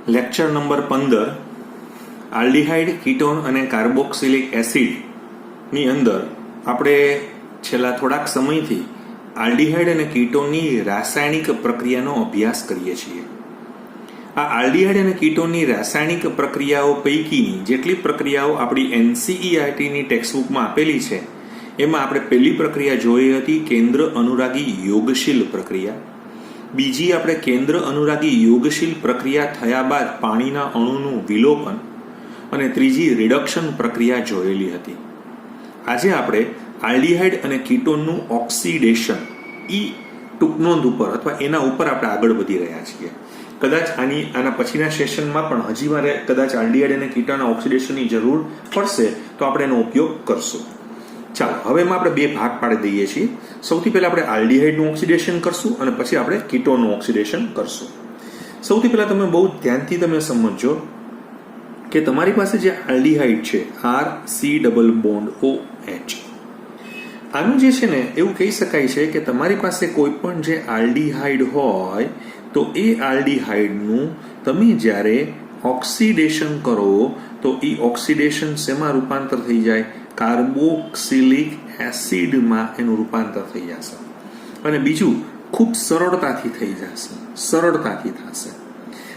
Lecture number 15 aldehyde ketone અને carboxylic એસિડની અંદર આપણે છેલ્લા થોડાક સમયથી આલ્ડીહાઇડ અને કીટોનની રાસાયણિક પ્રક્રિયાનો અભ્યાસ કરીએ છીએ. આ આલ્ડીહાઇડ અને કીટોનની રાસાયણિક પ્રક્રિયાઓ પૈકીની જેટલી પ્રક્રિયાઓ આપણી NCERTની ટેક્સ્ટબુકમાં આપેલી છે એમાં આપણે પહેલી પ્રક્રિયા જોઈ હતી કેન્દ્ર અનુરાગી યોગશીલ પ્રક્રિયા. બીજી આપણે કેન્દ્ર અનુરાગી યોગશીલ પ્રક્રિયા થયા બાદ પાણીના અણુનું વિલોપન અને ત્રીજી રિડક્શન પ્રક્રિયા જોયેલી હતી. આજે આપણે આલ્ડીહાઇડ અને કીટોનનું ઓક્સિડેશન ટૂંકનોંધ ઉપર અથવા એના ઉપર આપણે આગળ વધી રહ્યા છીએ. કદાચ આના પછીના સેશનમાં પણ હજી મારે કદાચ આલ્ડીહાઇડ અને કીટોનના ઓક્સિડેશનની જરૂર પડશે તો આપણે એનો ઉપયોગ કરશું. ચાલો હવે એમાં આપણે બે ભાગ પાડી દઈએ છીએ. સૌથી પહેલા આપણે આલ્ડીહાઇડનું ઓક્સિડેશન કરશું અને પછી આપણે કીટોનનું ઓક્સિડેશન કરશું. સૌથી પહેલા તમે બહુ ધ્યાનથી તમે સમજો કે તમારી પાસે જે આલ્ડીહાઇડ છે RC≡OH, આનું જે છે ને એવું કહી શકાય છે કે તમારી પાસે કોઈ પણ જે આલ્ડીહાઇડ હોય તો એ આલ્ડીહાઇડનું તમે જ્યારે ઓક્સિડેશન કરો તો એ ઓક્સિડેશન શેમાં રૂપાંતર થઈ જાય? કાર્બોક્સિલિક એસિડમાં એનું રૂપાંતર થઈ જશે અને બીજું ખૂબ સરળતાથી થઈ જશે, સરળતાથી થશે.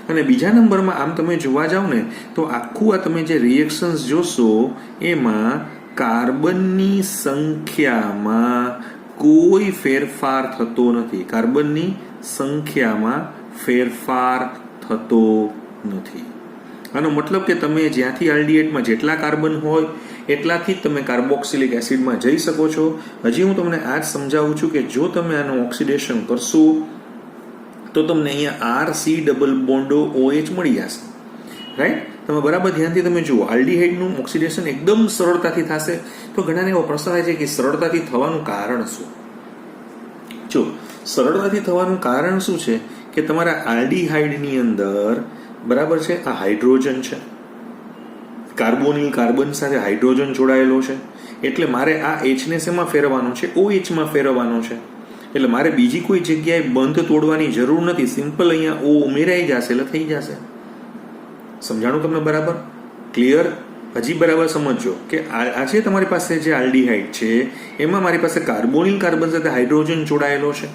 અને બીજા નંબરમાં આમ તમે જોવા જાવ ને તો આખું આ તમે જે રિએક્શન્સ જોશો એમાં કાર્બનની સંખ્યામાં કોઈ ફેરફાર થતો નથી. કાર્બનની સંખ્યામાં ફેરફાર થતો નથી. આનો મતલબ કે તમે જ્યાંથી આલ્ડીહાઇડમાં જેટલા કાર્બન હોય એટલાથી જ તમે કાર્બોક્સિલિક એસિડમાં જઈ શકો છો. હજી હું તમને આ જ સમજાવું છું કે જો તમે આનું ઓક્સિડેશન કરશો તો તમને અહીંયા RC≡OH મળી જશે. રાઈટ? તમે બરાબર ધ્યાનથી તમે જુઓ, આલ્ડીહાઇડનું ઓક્સિડેશન એકદમ સરળતાથી થશે. તો ઘણાને એવો પ્રશ્ન થાય છે કે સરળતાથી થવાનું કારણ શું? જો સરળતાથી થવાનું કારણ શું છે કે તમારા આલ્ડીહાઇડની અંદર બરાબર છે આ હાઇડ્રોજન છે, કાર્બોનિલ કાર્બન સાથે હાઇડ્રોજન જોડાયેલો છે, એટલે મારે આ H ને શેમાં ફેરવવાનો છે? OH માં ફેરવવાનો છે. એટલે મારે બીજી કોઈ જગ્યાએ બંધ તોડવાની જરૂર નથી. સિમ્પલ અહીંયા O ઉમેરાઈ જશે એટલે થઈ જશે. સમજાણું તમને બરાબર? ક્લિયર? હજી બરાબર સમજો કે આજે તમારી પાસે જે આલ્ડીહાઇડ છે એમાં મારી પાસે કાર્બોનિલ કાર્બન સાથે હાઇડ્રોજન જોડાયેલો છે,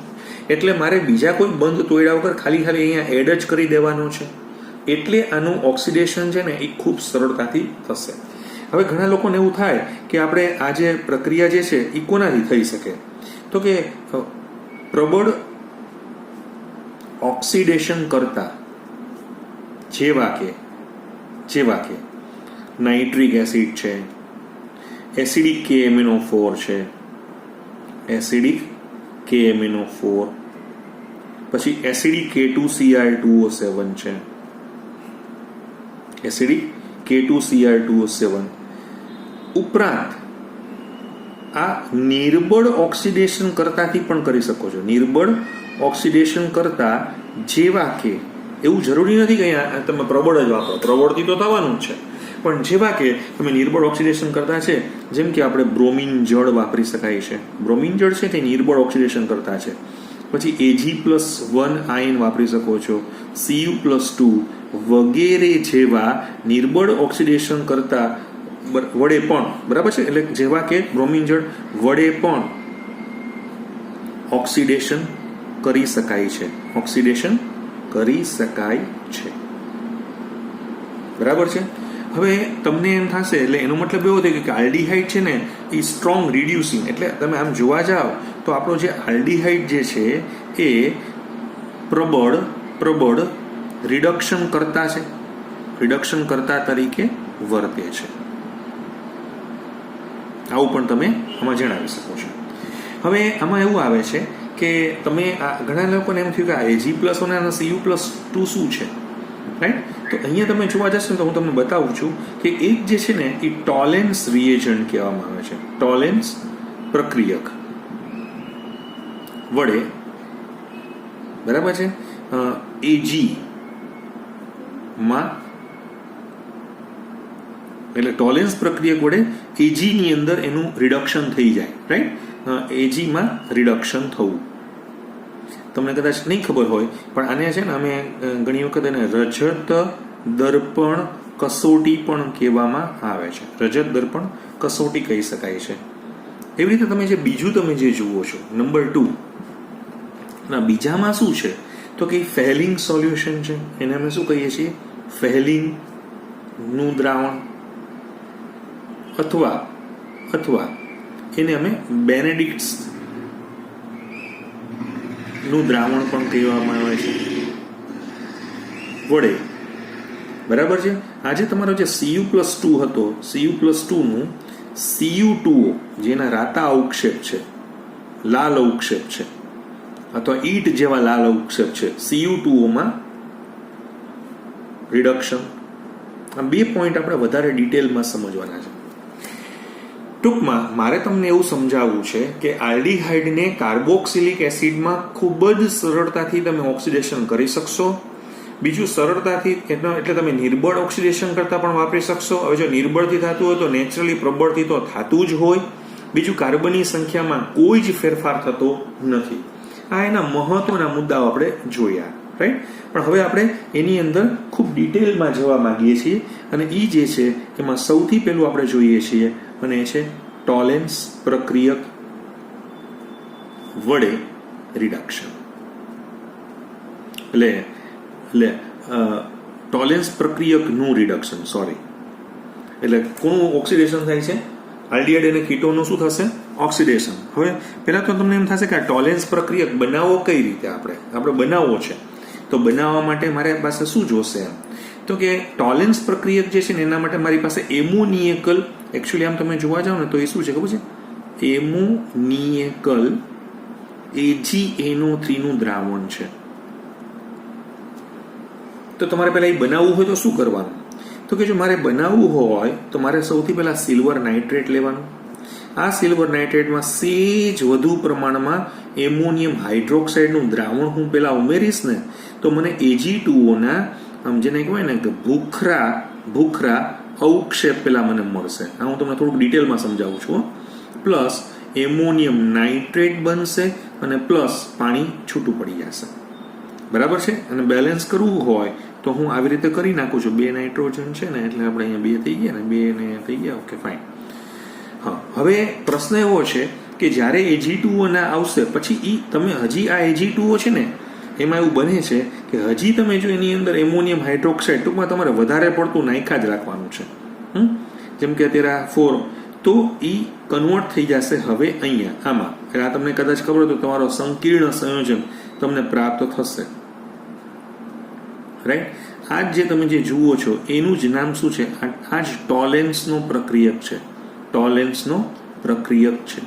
એટલે મારે બીજા કોઈ બંધ તોડ્યા વગર ખાલી અહીંયા એડ જ કરી દેવાનો છે. એટલે આનું ઓક્સિડેશન છે ને એ ખૂબ સરળતાથી થશે. હવે ઘણા લોકોને એવું થાય કે આપણે આ જે પ્રક્રિયા જે છે એ કોનાથી થઈ શકે? તો કે પ્રબળ ઓક્સિડેશન કરતા જેવા કે નાઇટ્રિક એસિડ છે, એસિડિક KMnO4 છે, એસિડિક KMnO4, પછી એસિડિક K2Cr2O7 છે, એસિડિક K2Cr2O7 ઉપરાંત આ નિર્બળ ઓક્સિડેશન કરતાથી પણ કરી શકો છો. નિર્બળ ઓક્સિડેશન કરતા જેવા કે, એવું જરૂરી નથી કે અહીંયા તમે પ્રબળ જ વાપરો, પ્રબળથી તો થવાનું જ છે, પણ જેવા કે તમે નિર્બળ ઓક્સિડેશન કરતા છે જેમ કે આપણે બ્રોમિન જળ વાપરી શકાય છે. બ્રોમિન જળ છે તે નિર્બળ ઓક્સિડેશન કરતા છે. પછી Ag+1 આયન વાપરી શકો છો, Cu+2 વગેરે જેવા નિર્બળ ઓક્સિડેશન કરતા વડે પણ બરાબર છે, એટલે જેવા કે બ્રોમિન જળ વડે પણ ઓક્સિડેશન કરી શકાય છે. ઓક્સિડેશન કરી શકાય છે. બરાબર છે? હવે તમને એમ થશે એટલે એનો મતલબ એવો થાય કે આલ્ડીહાઇડ છે ને એ સ્ટ્રોંગ રિડ્યુસિંગ, એટલે તમે આમ જોવા જાઓ તો આપણો જે આલ્ડીહાઇડ જે છે એ પ્રબળ રિડક્શન કરતા છે, રિડક્શન કરતા તરીકે વર્તે છે. આવું પણ તમે આમાં જણાવી શકો છો. હવે આમાં એવું આવે છે કે તમે ઘણા લોકોને એમ થયું કે આ Ag+1 અને Cu+2 શું છે? રાઈટ? તો અહીંયા તમે જોવા જશો તો હું તમને બતાવું છું કે એક જે છે ને એ ટોલેન્સ રિએજન્ટ કહેવામાં આવે છે. ટોલેન્સ પ્રક્રિયક વડે બરાબર છે Ag માં, એટલે ટોલેન્સ પ્રક્રિયક વડે Ag ની અંદર એનું રિડક્શન થઈ જાય. રાઈટ? Ag માં રિડક્શન થવું. તમને કદાચ નહીં ખબર હોય, પણ આને છે ને અમે ઘણી વખત એને રજત દર્પણ કસોટી પણ કહેવામાં આવે છે. રજત દર્પણ કસોટી કહી શકાય છે. એવી રીતે તમે બીજું તમે જે જુઓ છો નંબર 2, ના બીજામાં શું છે તો કે ફેલિંગ સોલ્યુશન છે. એને અમે શું કહીએ છીએ? ફેલિંગ નું દ્રાવણ, અથવા એને અમે બેનેડિક્ટ્સ નું દ્રાવણ પણ કહેવામાં આવે છે વડે. બરાબર છે. આજે તમારો જે Cu+2 હતો, Cu+2 નું Cu2O જેના રાતા અવક્ષેપ છે, લાલ અવક્ષેપ છે, અથવા ઈટ જેવા લાલ અવક્ષેપ છે, Cu2O માં રિડક્શન. આ 2 પોઈન્ટ આપણે વધારે ડિટેલમાં સમજવાના છે. ટૂંકમાં મારે તમને એવું સમજાવવું છે કે આલ્ડીહાઇડને કાર્બોક્સિલિક એસિડમાં ખૂબ જ સરળતાથી તમે ઓક્સિડેશન કરી શકશો. બીજું, સરળતાથી એટલે તમે નિર્બળ ઓક્સિડેશન કરતા પણ વાપરી શકશો. હવે જો નિર્બળથી થતું હોય તો નેચરલી પ્રબળથી તો થતું જ હોય. બીજું, કાર્બનની સંખ્યામાં કોઈ જ ફેરફાર થતો નથી. આ એના મહત્વના મુદ્દાઓ આપણે જોયા, રાઈટ. પણ હવે આપણે એની અંદર ખૂબ ડિટેલમાં જવા માંગીએ છીએ, અને એ જે છે એમાં સૌથી પહેલું આપણે જોઈએ છીએ અને એ છે ટોલેન્સ પ્રક્રિયક વડે રિડક્શન. એટલે ટોલેન્સ પ્રક્રિયકનું રિડક્શન, સોરી, એટલે કોનું ઓક્સિડેશન થાય છે? આલ્ડીહાઇડ અને કીટોનનું શું થશે? ઓક્સિડેશન. હવે પહેલા તો તમને એમ થશે કે આ ટોલેન્સ પ્રક્રિયક બનાવવો કઈ રીતે? આપણે બનાવવો છે તો બનાવવા માટે મારી પાસે શું જોશે? એમ તો કે ટોલેન્સ પ્રક્રિયક જે છે ને એના માટે મારી પાસે એમોનિયકલ, એકચ્યુઅલી આમ તમે જોવા જાઓ ને તો એ શું છે ખબર છે? એમોનિયકલ AgNO3 નું દ્રાવણ છે. તો તમારે પહેલા એ બનાવવું હોય તો શું કરવાનું? તો કે જો મારે બનાવવું હોય તો મારે સૌથી પહેલા સિલ્વર નાઇટ્રેટ લેવાનું. આ સિલ્વર નાઇટ્રેટમાં સેજ વધુ પ્રમાણમાં એમોનિયમ હાઇડ્રોક્સાઇડનું દ્રાવણ હું પહેલા ઉમેરીશ ને તો મને Ag2O ના આમ જેને કહેવાય ને કે ભૂખરા અવક્ષેપ પેલા મને મળશે. આ હું તમને થોડુંક ડિટેલમાં સમજાવું છું. પ્લસ એમોનિયમ નાઇટ્રેટ બનશે અને પ્લસ પાણી છૂટું પડી જશે. બરાબર છે. અને બેલેન્સ કરવું હોય તો હું આવી રીતે કરી નાખું છું. 2 નાઇટ્રોજન છે ને એટલે આપણે અહીંયા 2 થઈ ગયા ને 2 ને થઈ ગયા. Okay, fine. હા, હવે પ્રશ્ન એવો છે કે જ્યારે Ag2O ના આવશે પછી તમે હજી આ Ag2O છે ને એમાં એવું બને છે કે હજી તમે જો એની અંદર એમોનિયમ હાઇડ્રોક્સાઇડ ટૂંકમાં તમારે વધારે પડતું નાખ્યા જ રાખવાનું છે. જેમ કે અત્યારે 4 તો એ કન્વર્ટ થઈ જશે હવે અહીંયા આમાં. એટલે આ તમને કદાચ ખબર હોય તો તમારો સંકીર્ણ સંયોજન તમને પ્રાપ્ત થશે, રાઈટ. આ જે તમે જે જુઓ છો એનું જ નામ શું છે? આ જ ટોલેન્સનો પ્રક્રિયક છે. ટોલેન્સનો પ્રક્રિયક છે.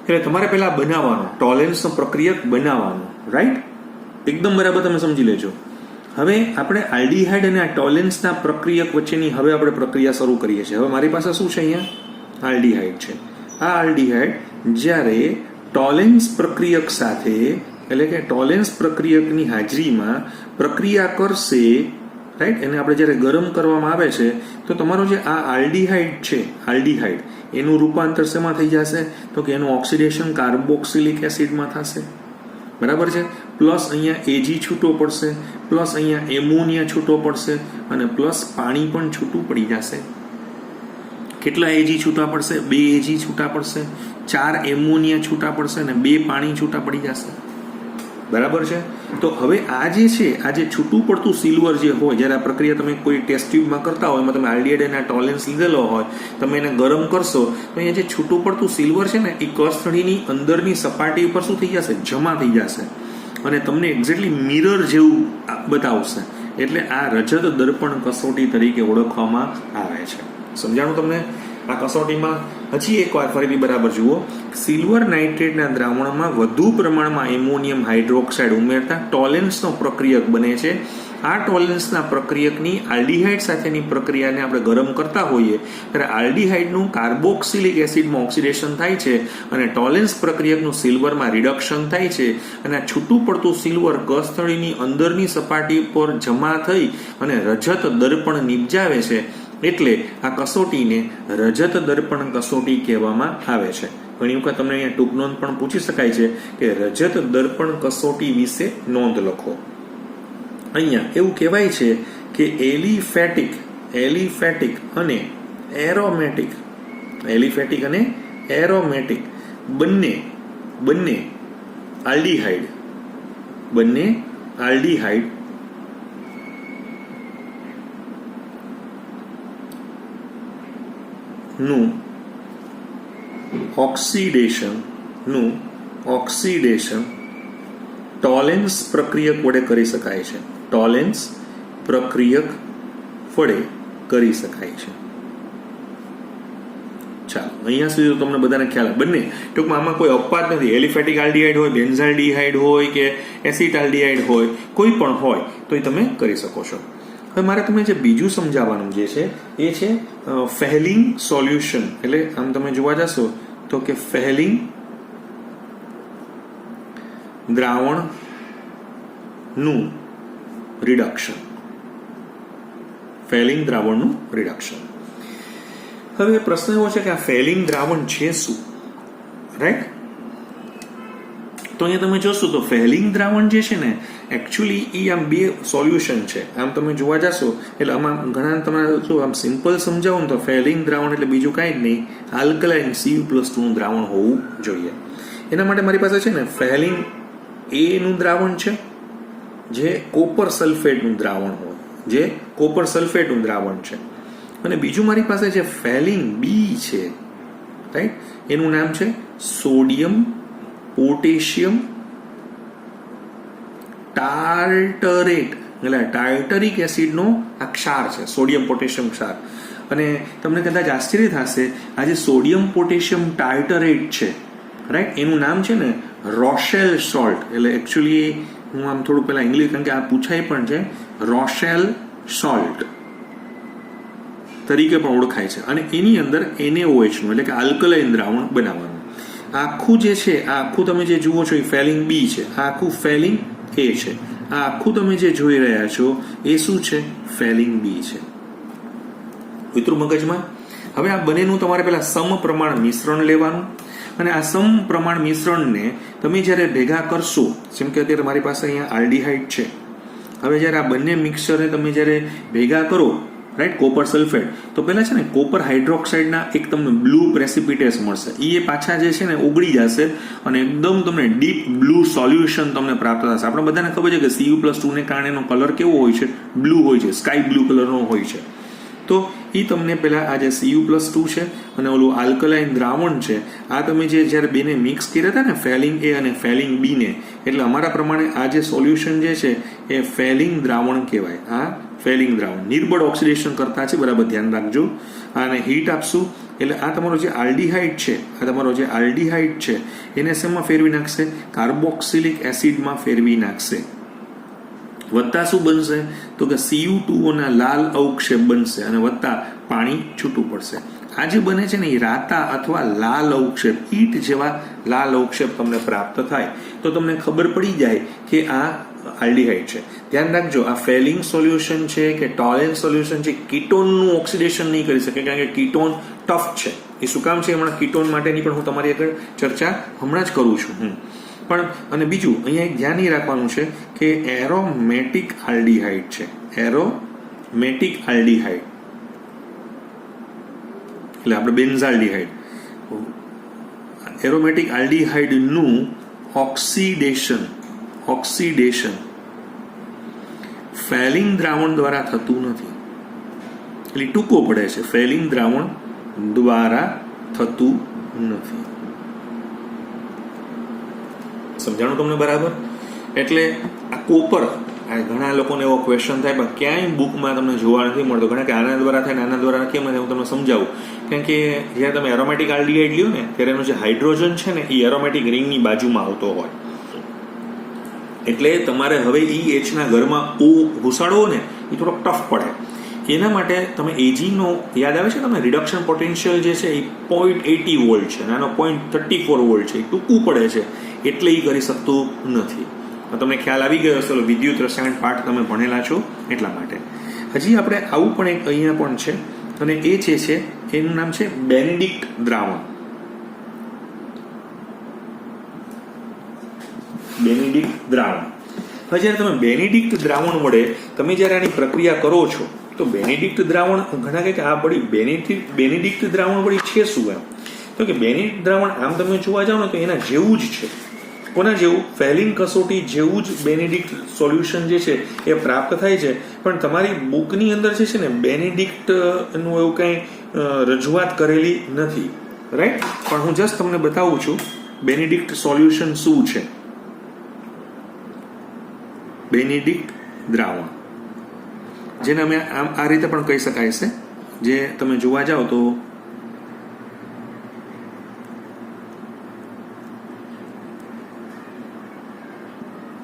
એટલે તમારે પહેલા બનાવવાનો ટોલેન્સનો પ્રક્રિયક બનાવવાનો, રાઈટ. એકદમ બરાબર તમે સમજી લેજો. હવે આપણે આલ્ડીહાઇડ અને આ ટોલેન્સના પ્રક્રિયક વચ્ચેની હવે આપણે પ્રક્રિયા શરૂ કરીએ છીએ. હવે મારી પાસે શું છે? અહીંયા આલ્ડીહાઇડ છે. આ આલ્ડીહાઇડ જ્યારે ટોલેન્સ પ્રક્રિયક સાથે, એટલે કે ટોલેન્સ પ્રક્રિયકની હાજરીમાં પ્રક્રિયા કરશે, રાઈટ. એને આપણે જ્યારે ગરમ કરવામાં આવે છે તો તમારો જે આ આલ્ડીહાઇડ છે, આલ્ડીહાઇડ એનું રૂપાંતર શેમાં થઈ જશે? તો કે એનું ઓક્સિડેશન કાર્બોક્સિલિક એસિડમાં થશે. બરાબર છે. પ્લસ અહીંયા Ag છૂટો પડશે, પ્લસ અહીંયા એમોનિયા છૂટો પડશે અને પ્લસ પાણી પણ છૂટું પડી જશે. કેટલા Ag છૂટા પડશે? 2 Ag છૂટા પડશે, 4 એમોનિયા છૂટા પડશે અને 2 પાણી છૂટા પડી જશે. બરાબર છે. તો હવે આ જે છે, આ જે છૂટું પડતું સિલ્વર જે હોય, જ્યારે આ પ્રક્રિયા તમે કોઈ ટેસ્ટ ટ્યુબમાં કરતા હોય, એમાં તમે આલ્ડીહાઇડ અને ટોલેન્સ લીધેલો હોય, તમે એને ગરમ કરશો તો અહીંયા જે છૂટું પડતું સિલ્વર છે ને એ કળથળીની અંદરની સપાટી ઉપર શું થઈ જશે? જમા થઈ જશે અને તમને એક્ઝેક્ટલી મિરર જેવું બતાવશે. એટલે આ રજત દર્પણ કસોટી તરીકે ઓળખવામાં આવે છે. સમજાણું તમને? આ કસોટીમાં હજી એક વાર ફરીથી બરાબર જુઓ. સિલ્વર નાઇટ્રેટના દ્રાવણમાં વધુ પ્રમાણમાં એમોનિયમ હાઇડ્રોક્સાઇડ ઉમેરતા ટોલેન્સનો પ્રક્રિયક બને છે. આ ટોલેન્સના પ્રક્રિયકની આલ્ડીહાઇડ સાથેની પ્રક્રિયાને આપણે ગરમ કરતા હોઈએ ત્યારે આલ્ડીહાઇડનું કાર્બોક્સિલિક એસિડમાં ઓક્સિડેશન થાય છે અને ટોલેન્સ પ્રક્રિયકનું સિલ્વરમાં રિડક્શન થાય છે અને આ છૂટું પડતું સિલ્વર કળથળીની અંદરની સપાટી પર જમા થઈ અને રજત દર્પણ નિપજાવે છે. એટલે આ કસોટીને રજત દર્પણ કસોટી કહેવામાં આવે છે. ઘણી વખત તમને અહીંયા ટૂંક નોંધ પણ પૂછી શકાય છે કે રજત દર્પણ કસોટી વિશે નોંધ લખો. અહીંયા એવું કહેવાય છે કે એલિફેટિક અને એરોમેટિક બંને આલ્ડીહાઇડ નું ઓક્સિડેશન ટોલેન્સ પ્રક્રિયક વડે કરી શકાય છે. ચાલો અહીંયા સુધી તમને બધાને ખ્યાલ આવે. બંને ટૂંકમાં આમાં કોઈ અપવાદ નથી. એલિફેટિક આલ્ડીહાઇડ હોય, બેન્ઝાલ્ડીહાઇડ હોય કે એસિટાલ્ડીહાઇડ હોય, કોઈ પણ હોય તો એ તમે કરી શકો છો. હવે મારે તમને જે બીજું સમજાવવાનું જે છે એ છે ફેલિંગ સોલ્યુશન. એટલે આમ તમે જોવા જશો તો કે ફેલિંગ દ્રાવણનું રિડક્શન. હવે પ્રશ્ન એવો છે કે આ ફેલિંગ દ્રાવણ છે શું, રાઈટ? તો અહીંયા તમે જોશો તો ફેલિંગ દ્રાવણ જે છે ને એકચ્યુઅલી એ આમ બે સોલ્યુશન છે. આમ તમે જોવા જશો એટલે આમાં ઘણા તમારે જો આમ સિમ્પલ સમજાવું ને તો ફેલિંગ દ્રાવણ એટલે બીજું કાંઈ જ નહીં, આલ્કલાઇન Cu+2 નું દ્રાવણ હોવું જોઈએ. એના માટે મારી પાસે છે ને ફેલિંગ A નું દ્રાવણ છે જે કોપર સલ્ફેટનું દ્રાવણ છે, અને બીજું મારી પાસે જે ફેલિંગ B છે, રાઈટ, એનું નામ છે સોડિયમ પોટેશિયમ ટાર્ટરેટ, એટલે ટાર્ટરિક એસિડનો આ ક્ષાર છે, સોડિયમ પોટેશિયમ ક્ષાર. અને તમને કદાચ આશ્ચર્ય થશે, આ જે સોડિયમ પોટેશિયમ ટાર્ટરેટ છે, રાઈટ, એનું નામ છે ને રોશેલ સોલ્ટ. એટલે એકચ્યુઅલી હું આમ થોડું પહેલા ઇંગ્લિશ, કારણ કે આ પૂછાય પણ છે, રોશેલ સોલ્ટ તરીકે પણ ઓળખાય છે. અને એની અંદર NaOH નું એટલે કે આલ્કલાઇન દ્રાવણ બનાવવાનું. આખું જે છે, આ આખું તમે જે જુઓ છો એ ફેલિંગ B છે, આ આખું ફેલિંગ A છે, આ આખું તમે જે જોઈ રહ્યા છો એ શું છે? ફેલિંગ B છે. મિત્રો મગજમાં હવે આ બંનેનું તમારે પહેલા સમપ્રમાણ મિશ્રણ લેવાનું, અને આ સમપ્રમાણ મિશ્રણને તમે જ્યારે ભેગા કરશો, જેમ કે અત્યારે મારી પાસે અહીંયા આલ્ડીહાઇડ છે, હવે જ્યારે આ બંને મિક્સરને તમે જ્યારે ભેગા કરો, રાઈટ, કોપર સલ્ફેટ, તો પહેલા છે ને કોપર હાઇડ્રોક્સાઇડના એક તમને બ્લુ પ્રેસિપિટેસ મળશે. એ પાછા જે છે ને ઓગળી જશે અને એકદમ તમને ડીપ બ્લુ સોલ્યુશન તમને પ્રાપ્ત થશે. આપણે બધાને ખબર છે કે Cu+2 ને કારણે એનો કલર કેવો હોય છે? બ્લુ હોય છે, સ્કાય બ્લુ કલરનો હોય છે. તો એ તમને પહેલા આ જે Cu+2 છે અને ઓલું આલ્કલાઇન દ્રાવણ છે, આ તમે જે જ્યારે બેને મિક્સ કર્યા હતા ને ફેલિંગ A અને ફેલિંગ B ને, એટલે અમારા પ્રમાણે આ જે સોલ્યુશન જે છે એ ફેલિંગ દ્રાવણ કહેવાય. આ ફેલિંગ દ્રાવણ નિર્બળ ઓક્સિડેશન કરતા છે, બરાબર ધ્યાન રાખજો. આને હીટ આપશું એટલે આ તમારો જે આલ્ડીહાઇડ છે એને શેમાં ફેરવી નાખશે? કાર્બોક્સિલિક એસિડમાં ફેરવી નાખશે. વત્તા શું બનશે? તો કે Cu2O ના લાલ અવક્ષેપ બનશે અને વત્તા પાણી છૂટું પડશે. આ જે બને છે ને એ રાતા અથવા લાલ અવક્ષેપ, ઈટ જેવા લાલ અવક્ષેપ તમને પ્રાપ્ત થાય તો તમને ખબર પડી જાય કે આ આલ્ડીહાઇડ છે. ધ્યાન રાખજો, આ ફેલિંગ સોલ્યુશન છે કે ટોલેન્સ સોલ્યુશન છે, કીટોનનું ઓક્સિડેશન નહીં કરી શકે, કારણ કે કીટોન ટફ છે. એ શું કામ છે? હમણાં કીટોન માટેની પણ હું તમારી આગળ ચર્ચા હમણાં જ કરું છું. પણ અને બીજું અહીંયા એક ધ્યાન એ રાખવાનું છે કે એરોમેટિક આલ્ડીહાઇડ છે, એરોમેટિક આલ્ડીહાઇડ એટલે આપણે બેન્ઝાલ્ડીહાઇડ, એરોમેટિક આલ્ડીહાઇડનું ઓક્સિડેશન ફેલિંગ દ્રાવણ દ્વારા થતું નથી. એટલે ટૂંકો પડે છે, ફેલિંગ દ્રાવણ દ્વારા થતું નથી. સમજાણું તમને બરાબર? એટલે આ કોપર, ઘણા લોકોને એવો ક્વેશ્ચન થાય પણ ક્યાંય બુકમાં તમને જોવા નથી મળતો. ઘણા કે આના દ્વારા થાય ને આના દ્વારા કેમ થાય, હું તમને સમજાવું. કારણ કે જ્યારે તમે એરોમેટિક આલ્ડીહાઇડ લ્યો ને ત્યારે એનો જે હાઇડ્રોજન છે ને એ એરોમેટિક રિંગની બાજુમાં આવતો હોય, એટલે તમારે હવે EH ના ઘરમાં O ઘુસાડવો ને એ થોડોક ટફ પડે. એના માટે તમે Agનો યાદ આવે છે તમને, રિડક્શન પોટેન્શિયલ જે છે એ 0.80 વોલ્ટ છે, નાનો 0.34 વોલ્ટ છે, એ ટૂંકું પડે છે એટલે એ કરી શકતું નથી. તમને ખ્યાલ આવી ગયો હશે, વિદ્યુત રસાયણ પાઠ તમે ભણેલા છો એટલા માટે. હજી આપણે આવું પણ એક અહીંયા પણ છે, અને એ જે છે એનું નામ છે બેન્ડિક્ટ દ્રાવણ. બેનિડિક્ટ દ્રાવણ. હવે જ્યારે તમે બેનિડિક્ટ દ્રાવણ વડે તમે જ્યારે આની પ્રક્રિયા કરો છો તો બેનિડિક્ટ દ્રાવણ ઘણા કહે કે આ બળી બેનિડિક્ટ દ્રાવણ વળી છે શું એમ? તો કે બેનિડિક્ટ દ્રાવણ આમ તમે જોવા જાઓ ને તો એના જેવું જ છે. કોના જેવું? ફેલિંગ કસોટી જેવું જ બેનિડિક્ટ સોલ્યુશન જે છે એ પ્રાપ્ત થાય છે. પણ તમારી બુકની અંદર જે છે ને બેનિડિક્ટનું એવું કંઈ રજૂઆત કરેલી નથી, રાઈટ? પણ હું જસ્ટ તમને બતાવું છું બેનિડિક્ટ સોલ્યુશન શું છે. બેનિડિક્ટ દ્રાવણ જેને અમે આમ આ રીતે પણ કહી શકાય છે, જે તમે જોવા જાઓ તો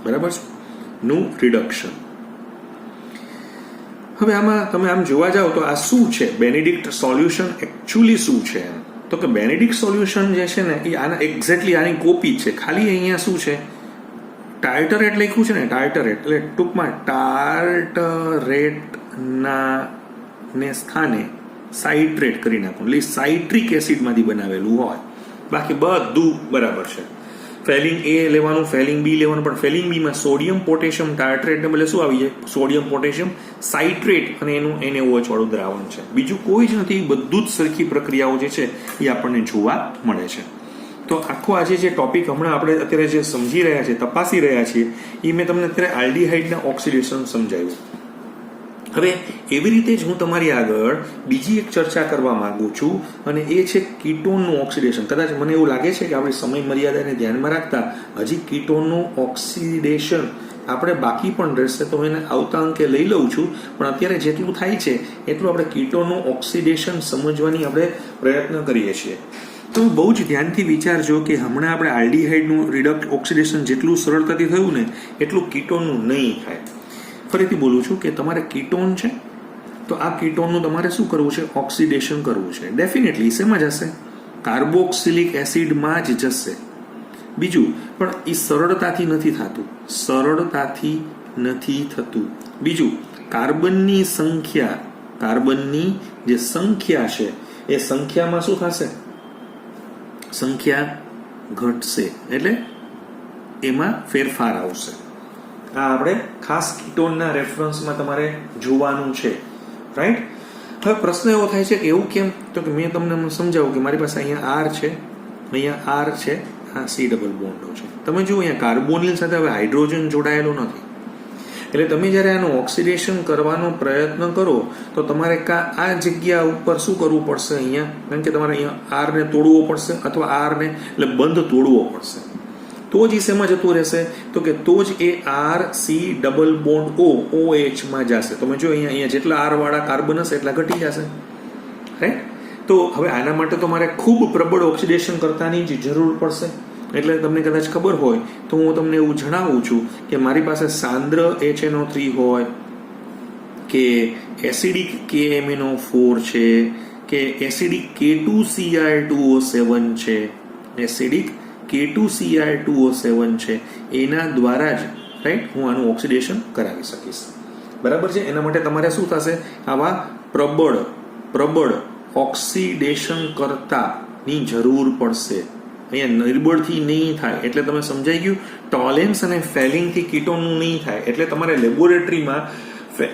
બરાબર છે, નું રિડક્શન. હવે આમાં તમે આમ જોવા જાઓ તો આ શું છે? બેનિડિક્ટ સોલ્યુશન એકચ્યુઅલી શું છે? તો કે બેનિડિક્ટ સોલ્યુશન જે છે ને એ આના એક્ઝેક્ટલી આની કોપી છે. ખાલી અહીંયા શું છે? ટાર્ટરેટ લખ્યું છે ને, ટાર્ટરેટ એટલે ટૂંકમાં ટાર્ટરેટના ને સ્થાને સાઇટ્રેટ કરી નાખવું, એટલે સાઇટ્રિક એસિડમાંથી બનાવેલું હોય. બાકી બધું બરાબર છે. ફેલિંગ એ લેવાનું, ફેલિંગ બી લેવાનું, પણ ફેલિંગ બીમાં સોડિયમ પોટેશિયમ ટાર્ટરેટને બદલે શું આવી જાય? સોડિયમ પોટેશિયમ સાઇટ્રેટ અને એનું NaOH વાળું દ્રાવણ છે. બીજું કોઈ જ નથી. બધું જ સરખી પ્રક્રિયાઓ જે છે એ આપણને જોવા મળે છે. તો આખો આજે જે ટોપિક હમણાં આપણે અત્યારે જે સમજી રહ્યા છીએ, તપાસી રહ્યા છીએ, એ મેં તમને અત્યારે આલ્ડીહાઇડના ઓક્સિડેશન સમજાવ્યું. હવે એવી રીતે જ હું તમારી આગળ બીજી એક ચર્ચા કરવા માંગુ છું અને એ છે કીટોનનું ઓક્સિડેશન. કદાચ મને એવું લાગે છે કે આપણી સમય મર્યાદાને ધ્યાનમાં રાખતા હજી કીટોનનું ઓક્સિડેશન આપણે બાકી પણ રહેશે, તો એને આવતા અંકે લઈ લઉં છું. પણ અત્યારે જેટલું થાય છે એટલું આપણે કીટોનનું ઓક્સિડેશન સમજવાની આપણે પ્રયત્ન કરીએ છીએ. તો બહુ જ ધ્યાનથી વિચારજો કે હમણાં આપણે આલ્ડીહાઇડનું ઓક્સિડેશન જેટલું સરળતાથી થયું ને એટલું કીટોનનું નહીં થાય. ફરીથી બોલું છું કે તમારે કીટોન છે તો આ કીટોનનું તમારે શું કરવું છે? ઓક્સિડેશન કરવું છે. ડેફિનેટલી શેમાં જશે? કાર્બોક્સિલિક એસિડમાં જ જશે. બીજું પણ એ સરળતાથી નથી થતું. બીજું કાર્બનની જે સંખ્યા છે એ સંખ્યામાં શું થશે? સંખ્યા ઘટશે, એટલે એમાં ફેરફાર આવશે. આ આપણે ખાસ કીટોનના રેફરન્સમાં તમારે જોવાનું છે, રાઈટ? હવે પ્રશ્ન એવો થાય છે કે એવું કેમ? તો કે મેં તમને સમજાવું કે મારી પાસે અહીંયા R છે, અહીંયા R છે, આ C ડબલ બોન્ડો છે. તમે જુઓ અહીંયા કાર્બોનિલ સાથે હવે હાઇડ્રોજન જોડાયેલો નથી. એટલે તમે જ્યારે આનું ઓક્સિડેશન કરવાનો પ્રયત્ન કરો તો તમારે આ જગ્યા ઉપર શું કરવું પડશે? અહીંયા, કારણ કે તમારે અહીંયા R ને તોડવો પડશે, અથવા R ને એટલે બંધ તોડવો પડશે. તો જ શેમાં જતું રહેશે? તો કે તો જ એ RC ડબલ બોન્ડ OH માં જશે. તમે જો અહીંયા જેટલા R વાળા કાર્બન હશે એટલા ઘટી જશે, રાઈટ? તો હવે આના માટે તો મારે ખૂબ પ્રબળ ઓક્સિડેશન કરતાની જ જરૂર પડશે. એટલે તમને કદાચ ખબર હોય તો હું તમને એવું જણાવું છું કે મારી પાસે સાંદ્ર HNO3 હોય કે એસિડિક KMnO4 છે કે એસિડિક K2Cr2O7 છે, એસિડિક K2Cr2O7 છે, એના દ્વારા જ રાઈટ હું આનું ઓક્સિડેશન કરાવી શકીશ. બરાબર છે? એના માટે તમારે શું થશે? આવા પ્રબળ ઓક્સિડેશન કરતાની જરૂર પડશે. અહીંયા નિર્બળથી નહીં થાય. એટલે તમે સમજાઈ ગયું? ટોલેન્સ અને ફેલિંગથી કીટોનનું નહીં થાય. એટલે તમારે લેબોરેટરીમાં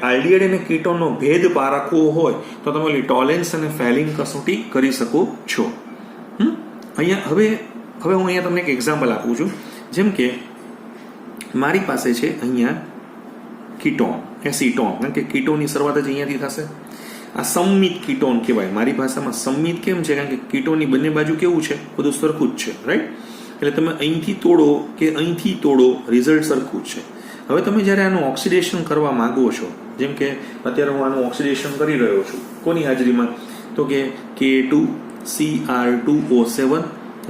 આલ્ડીહાઇડ અને કીટોનનો ભેદ પારખવો હોય તો તમે ટોલેન્સ અને ફેલિંગ કસોટી કરી શકો છો. અહીંયા હવે હું અહીંયા તમને એક એક્ઝામ્પલ આપું છું. જેમ કે મારી પાસે છે અહીંયા કીટોન, એસિટોન, કારણ કે કીટોનની શરૂઆત જ અહીંયાથી થશે. આ સંમિત કીટોન કહેવાય. મારી ભાષામાં સંમિત કેમ છે? કારણ કે કીટોનની બંને બાજુ કેવું છે? બધું સરખું જ છે, રાઈટ? એટલે તમે અહીંથી તોડો કે અહીંથી તોડો, રિઝલ્ટ સરખું જ છે. હવે તમે જ્યારે આનું ઓક્સિડેશન કરવા માંગો છો, જેમ કે અત્યારે હું આનું ઓક્સિડેશન કરી રહ્યો છું, કોની હાજરીમાં? તો કે K2Cr2O7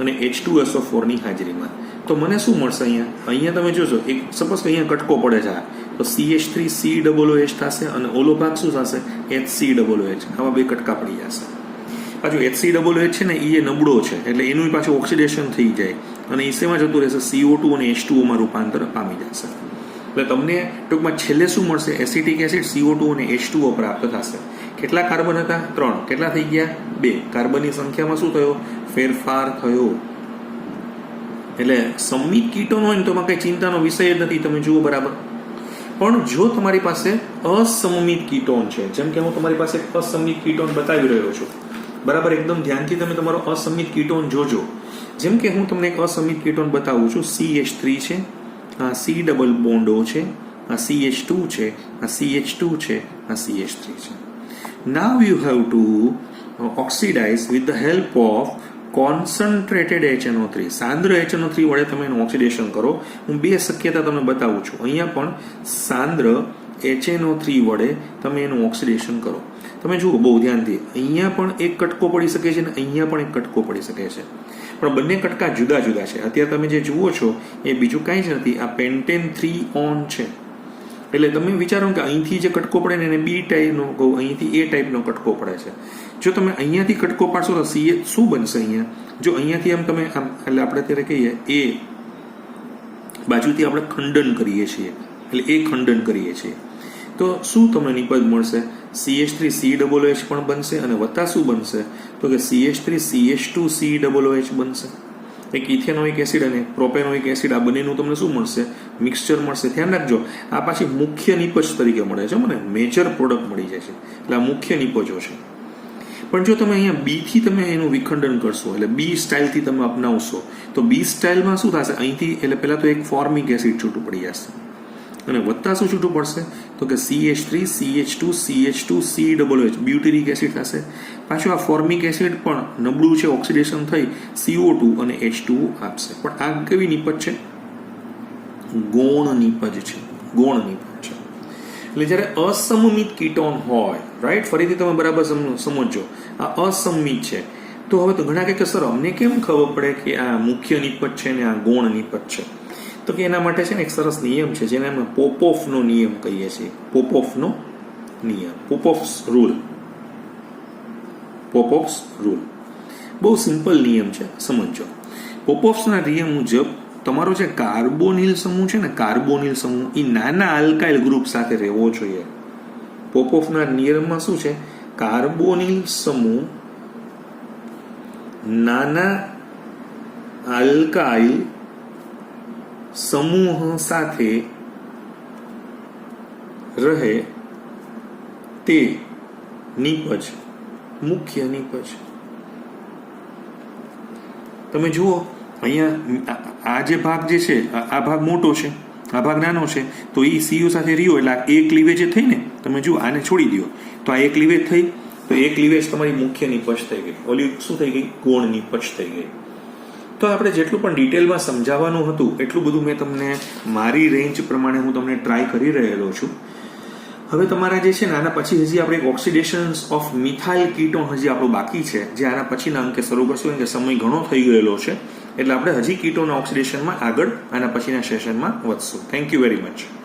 અને H2SO4 ની હાજરીમાં. તો મને શું મળશે? અહીંયા તમે જોશો, એક સપોઝ કે અહીંયા કટકો પડે છે, તો CH3COOH થશે અને ઓલો ભાગ શું થશે? HCOOH. આવા બે કટકા પડી જશે. પાછું HCOOH છે ને એ નબળો છે, એટલે એનું પાછું ઓક્સિડેશન થઈ જાય અને એ શેમાં જતું રહેશે? CO2 અને H2O માં રૂપાંતર પામી જશે. એટલે તમને ટૂંકમાં છેલ્લે શું મળશે? એસિટિક એસિડ, CO2 અને H2O પ્રાપ્ત થશે. કેટલા કાર્બન હતા? 3. કેટલા થઈ ગયા? 2. કાર્બનની સંખ્યામાં શું થયો? ફેરફાર થયો. એટલે સંમિત કીટોન હોય ને તો એમાં કંઈ ચિંતાનો વિષય જ નથી, તમે જુઓ બરાબર. પણ જો તમારી પાસે અસમમિત કીટોન છે, જેમ કે હું તમારી પાસે અસમમિત કીટોન બતાવી રહ્યો છું, બરાબર, એકદમ ધ્યાનથી તમે તમારો અસમમિત કીટોન જોજો. જેમ કે હું તમને એક અસમમિત કીટોન બતાવું છું. CH3 છે, આ C ડબલ બોન્ડ O છે, આ CH2 છે, આ CH2 છે, આ CH3 છે. Now you have to oxidize with the help of concentrated HNO3, સાંદ્ર HNO3 વડે તમે એનું ઓક્સિડેશન કરો. હું બે શક્યતા તમને બતાવું છું. અહીંયા પણ સાંદ્ર HNO3 વડે તમે એનું ઓક્સિડેશન કરો. તમે જુઓ બહુ ધ્યાનથી, અહીંયા પણ એક કટકો પડી શકે છે અને અહીંયા પણ એક કટકો પડી શકે છે, પણ બંને કટકા જુદા જુદા છે. અત્યારે તમે જે જુઓ છો એ બીજું કાંઈ જ નથી, આ પેન્ટેન 3 ઓન છે. એટલે તમે વિચારો કે અહીંથી જે કટકો પડે ને એને B ટાઈપનો કહું, અહીંથી A ટાઈપનો કટકો પડે છે. જો તમે અહીંયાથી કટકો પાડશો તો CH શું બનશે અહીંયા? જો અહીંયાથી આમ તમે આમ, એટલે આપણે અત્યારે કહીએ A બાજુથી આપણે ખંડન કરીએ છીએ, એટલે A ખંડન કરીએ છીએ, તો શું તમને નિપજ મળશે? CH3COOH પણ બનશે અને વત્તા શું બનશે? તો કે CH3CH2COOH બનશે. એક ઇથેનોઇક એસિડ અને પ્રોપેનોઇક એસિડ, આ બંનેનું તમને શું મળશે? મિક્સચર મળશે. ધ્યાન રાખજો, આ પાછી મુખ્ય નિપજ તરીકે મળે છે, મને મેજર પ્રોડક્ટ મળી જાય છે, એટલે આ મુખ્ય નિપજો છે. પણ જો તમે અહીંયા B થી તમે એનું વિખંડન કરશો, એટલે B સ્ટાઇલથી તમે અપનાવશો, તો B સ્ટાઇલમાં શું થશે? અહીંથી એટલે પહેલા તો એક ફોર્મિક એસિડ છૂટું પડી જશે અને વત્તા શું છૂટું પડશે? તો કે CH3CH2CH2COOH બ્યુટેરિક એસિડ થશે. પાછું આ ફોર્મિક એસિડ પણ નબળું છે, ઓક્સિડેશન થઈ CO2 અને H2O આપશે. પણ આ કેવી નિપજ છે? ગૌણ નિપજ છે, ગૌણ નિપજ છે. એટલે જ્યારે અસમમિત કીટોન હોય, રાઈટ, ફરીથી તમે બરાબર સમજો, આ અસમમિત છે, તો હવે તો ઘણા કે સર અમને કેમ ખબર પડે કે આ મુખ્ય નિપજ છે ને આ ગૌણ નિપજ છે? તો કે એના માટે છે ને એક સરસ નિયમ છે, જેને અમે પોપોફનો નિયમ કહીએ છીએ. પોપોફનો નિયમ, પોપોફ્સ રૂલ. પોપોફ્સ રૂલ બહુ સિમ્પલ નિયમ છે, સમજો. પોપોફ્સના નિયમ મુજબ તમારો જે કાર્બોનિલ સમૂહ છે ને, કાર્બોનિલ સમૂહ એ નાના આલ્કાઇલ ગ્રુપ સાથે રહેવો જોઈએ. પોપોફના નિયમમાં શું છે? કાર્બોનિલ સમૂહ નાના આલ્કાઇલ સમૂહ સાથે રહે તે નિપજ મુખ્ય નિપજ. તમે જુઓ અહીંયા આ જે ભાગ જે છે, આ ભાગ મોટો છે, આ ભાગ નાનો છે, તો એ CU સાથે રહ્યો એટલે આ એક ક્લીવેજ થઈ ને. તમે જુઓ, આને છોડી દો તો આ એક ક્લીવેજ થઈ, તો એક ક્લીવેજ તમારી મુખ્ય નિપજ થઈ ગઈ. ઓલી શું થઈ ગઈ? ગૌણ નિપજ થઈ ગઈ. તો આપણે જેટલું પણ ડિટેલમાં સમજાવવાનું હતું એટલું બધું મેં તમને મારી રેન્જ પ્રમાણે હું તમને ટ્રાય કરી રહેલો છું. હવે તમારા જે છે ને આના પછી હજી આપણે એક ઓક્સિડેશન ઓફ મિથાઇલ કીટોન હજી આપણું બાકી છે, જે આના પછીના અંકે શરૂ કરશું, કે સમય ઘણો થઈ ગયેલો છે, એટલે આપણે હજી કીટોન ઓક્સિડેશનમાં આગળ આના પછીના સેશનમાં વધશું. Thank you very much.